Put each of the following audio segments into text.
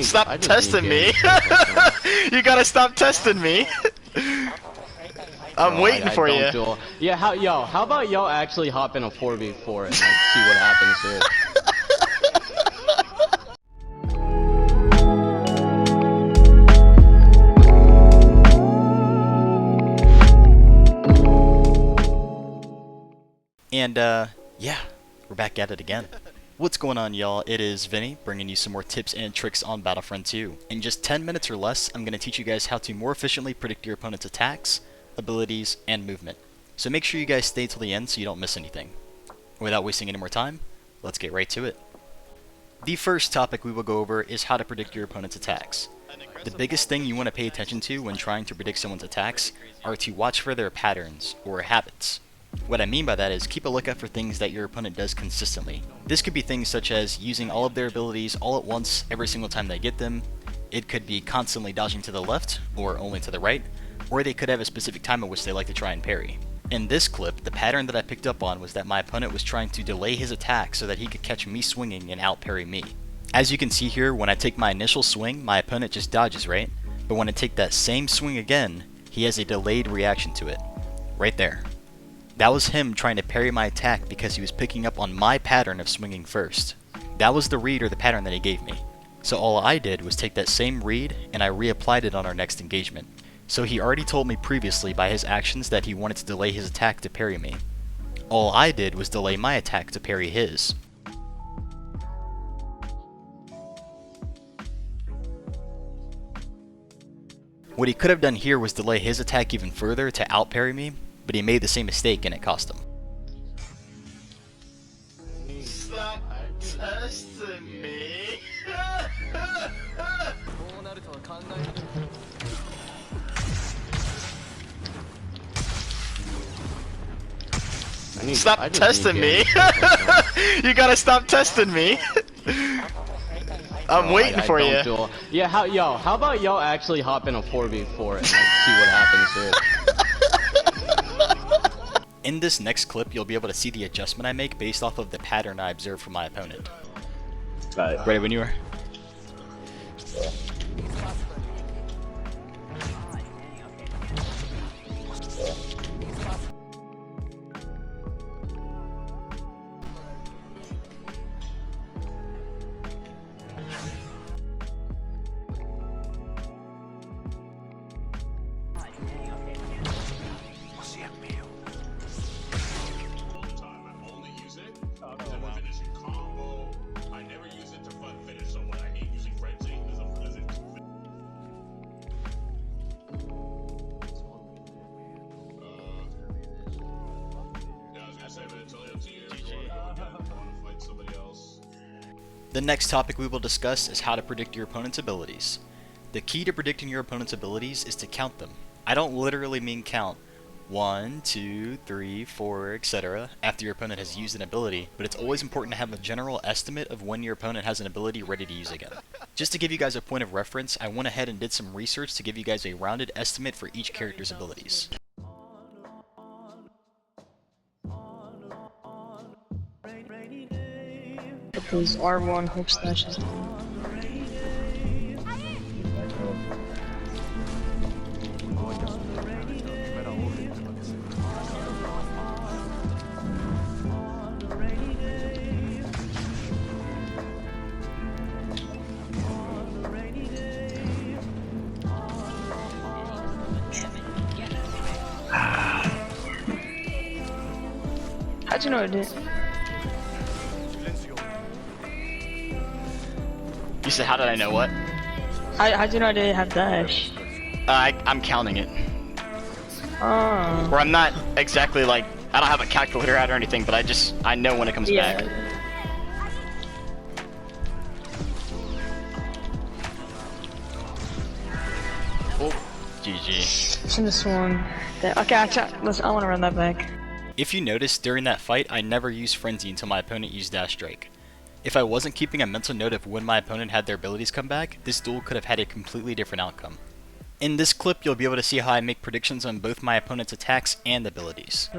Stop testing me! You gotta stop testing me! I'm waiting for you. Yeah, how about y'all actually hop in a 4v4 and like, see what happens here? And yeah, we're back at it again. What's going on, y'all? It is Vinny, bringing you some more tips and tricks on Battlefront 2. In just 10 minutes or less, I'm going to teach you guys how to more efficiently predict your opponent's attacks, abilities, and movement. So make sure you guys stay till the end so you don't miss anything. Without wasting any more time, let's get right to it. The first topic we will go over is how to predict your opponent's attacks. The biggest thing you want to pay attention to when trying to predict someone's attacks are to watch for their patterns, or habits. What I mean by that is keep a lookout for things that your opponent does consistently. This could be things such as using all of their abilities all at once every single time they get them. It could be constantly dodging to the left or only to the right, or they could have a specific time at which they like to try and parry. In this clip, the pattern that I picked up on was that my opponent was trying to delay his attack so that he could catch me swinging and out parry me. As you can see here, when I take my initial swing, my opponent just dodges, right? But when I take that same swing again, he has a delayed reaction to it. Right there. That was him trying to parry my attack because he was picking up on my pattern of swinging first. That was the read or the pattern that he gave me. So all I did was take that same read and I reapplied it on our next engagement. So he already told me previously by his actions that he wanted to delay his attack to parry me. All I did was delay my attack to parry his. What he could have done here was delay his attack even further to out parry me, but he made the same mistake and it cost him. Stop testing me! Stop testing me! You gotta stop testing me! I'm waiting for you. Yeah, how about y'all actually hop in a 4v4 and like, see what happens here? In this next clip, you'll be able to see the adjustment I make based off of the pattern I observed from my opponent. Ready when you are. The next topic we will discuss is how to predict your opponent's abilities. The key to predicting your opponent's abilities is to count them. I don't literally mean count 1, 2, 3, 4, etc. after your opponent has used an ability, but it's always important to have a general estimate of when your opponent has an ability ready to use again. Just to give you guys a point of reference, I went ahead and did some research to give you guys a rounded estimate for each character's abilities. Those R1 hook slashes. How'd you know it did? You said, how did I know what? How'd you know I didn't have dash? I'm counting it. Oh. Or I'm not exactly like, I don't have a calculator out or anything, but I know when it comes back. Oh, GG. Shouldn't have swung. Okay, listen, I want to run that back. If you notice, during that fight, I never used Frenzy until my opponent used Dash Strike. If I wasn't keeping a mental note of when my opponent had their abilities come back, this duel could have had a completely different outcome. In this clip, you'll be able to see how I make predictions on both my opponent's attacks and abilities.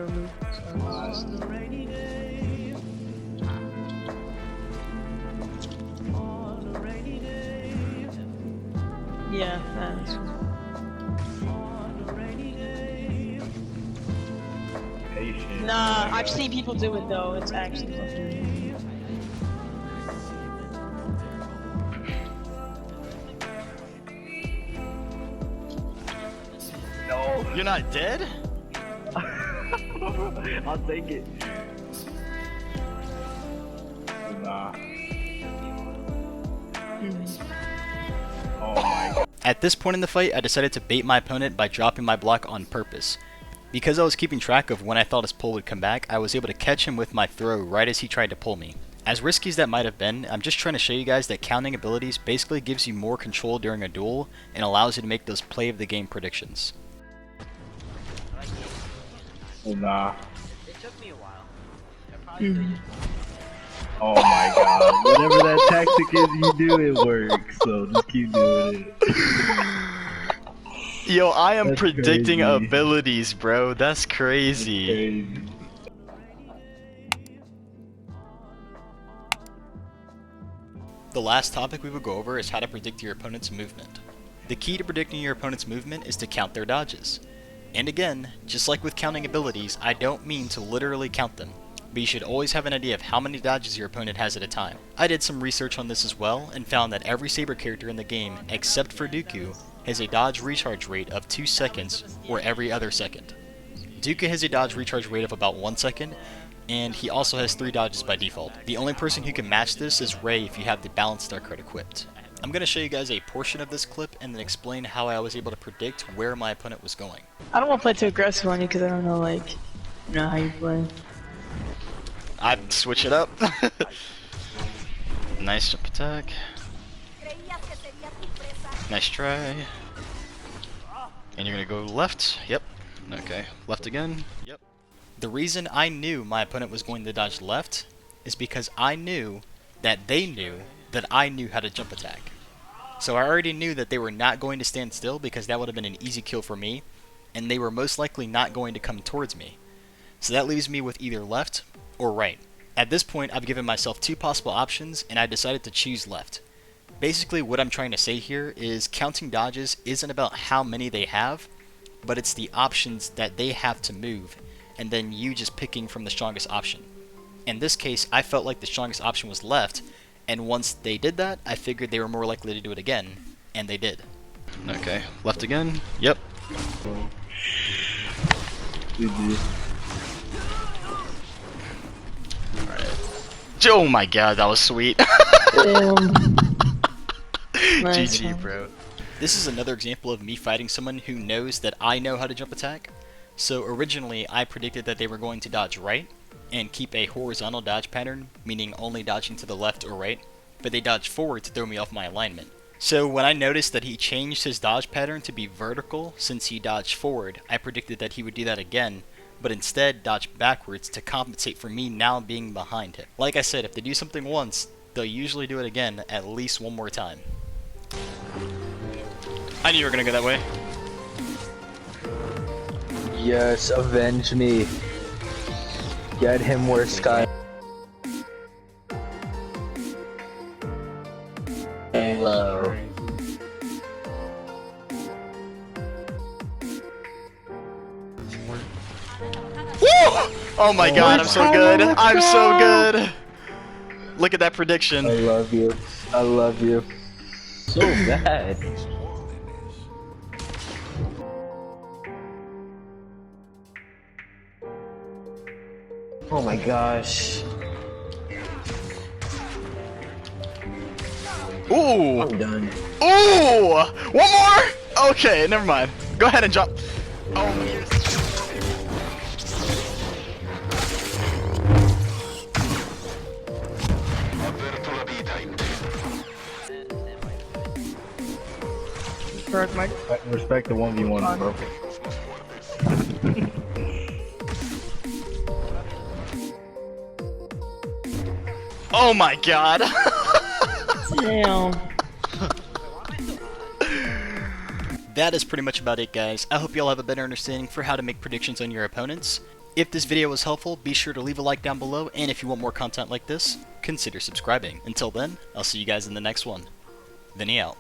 Yeah, thanks. Nah, I've seen people do it though. It's actually fucking. No. You're not dead? I'll take it. Nah. Oh my god. At this point in the fight, I decided to bait my opponent by dropping my block on purpose. Because I was keeping track of when I thought his pull would come back, I was able to catch him with my throw right as he tried to pull me. As risky as that might have been, I'm just trying to show you guys that counting abilities basically gives you more control during a duel and allows you to make those play of the game predictions. Nah. It took me a while. Oh my god. Whatever that tactic is you do, it works. So just keep doing it. Yo, I am That's predicting crazy. abilities, bro. That's crazy. Crazy. The last topic we will go over is how to predict your opponent's movement. The key to predicting your opponent's movement is to count their dodges. And again, just like with counting abilities, I don't mean to literally count them, but you should always have an idea of how many dodges your opponent has at a time. I did some research on this as well, and found that every Saber character in the game, except for Dooku, has a dodge recharge rate of 2 seconds, or every other second. Dooku has a dodge recharge rate of about 1 second, and he also has 3 dodges by default. The only person who can match this is Rey if you have the Balanced Star card equipped. I'm going to show you guys a portion of this clip and then explain how I was able to predict where my opponent was going. I don't want to play too aggressive on you because I don't know, like, you know how you play. I'd switch it up. Nice jump attack. Nice try. And you're gonna go left. Yep. Okay. Left again. Yep. The reason I knew my opponent was going to dodge left is because I knew that they knew that I knew how to jump attack. So I already knew that they were not going to stand still because that would have been an easy kill for me, and they were most likely not going to come towards me. So that leaves me with either left or right. At this point, I've given myself 2 possible options, and I decided to choose left. Basically, what I'm trying to say here is counting dodges isn't about how many they have, but it's the options that they have to move, and then you just picking from the strongest option. In this case, I felt like the strongest option was left, and once they did that, I figured they were more likely to do it again, and they did. Okay, left again. Yep. GG. Oh my god, that was sweet. Damn. Nice GG, one. bro. This is another example of me fighting someone who knows that I know how to jump attack. So originally, I predicted that they were going to dodge right and keep a horizontal dodge pattern, meaning only dodging to the left or right, but they dodged forward to throw me off my alignment. So when I noticed that he changed his dodge pattern to be vertical since he dodged forward, I predicted that he would do that again, but instead dodge backwards to compensate for me now being behind him. Like I said, if they do something once, they'll usually do it again at least one more time. I knew you were gonna go that way. Yes, avenge me. Get him where Sky. Hello. Oh my god, I'm so good. I'm so good. Look at that prediction. I love you. I love you. So bad. Oh my gosh. Ooh. I'm done. Ooh! One more? Okay, never mind. Go ahead and jump. Oh, yes. Correct, Mike. Respect the 1v1, bro. Oh my god. Damn. that is pretty much about it, guys. I hope you all have a better understanding for how to make predictions on your opponents. If this video was helpful, be sure to leave a like down below, and if you want more content like this, consider subscribing. Until then, I'll see you guys in the next one. Vinny out.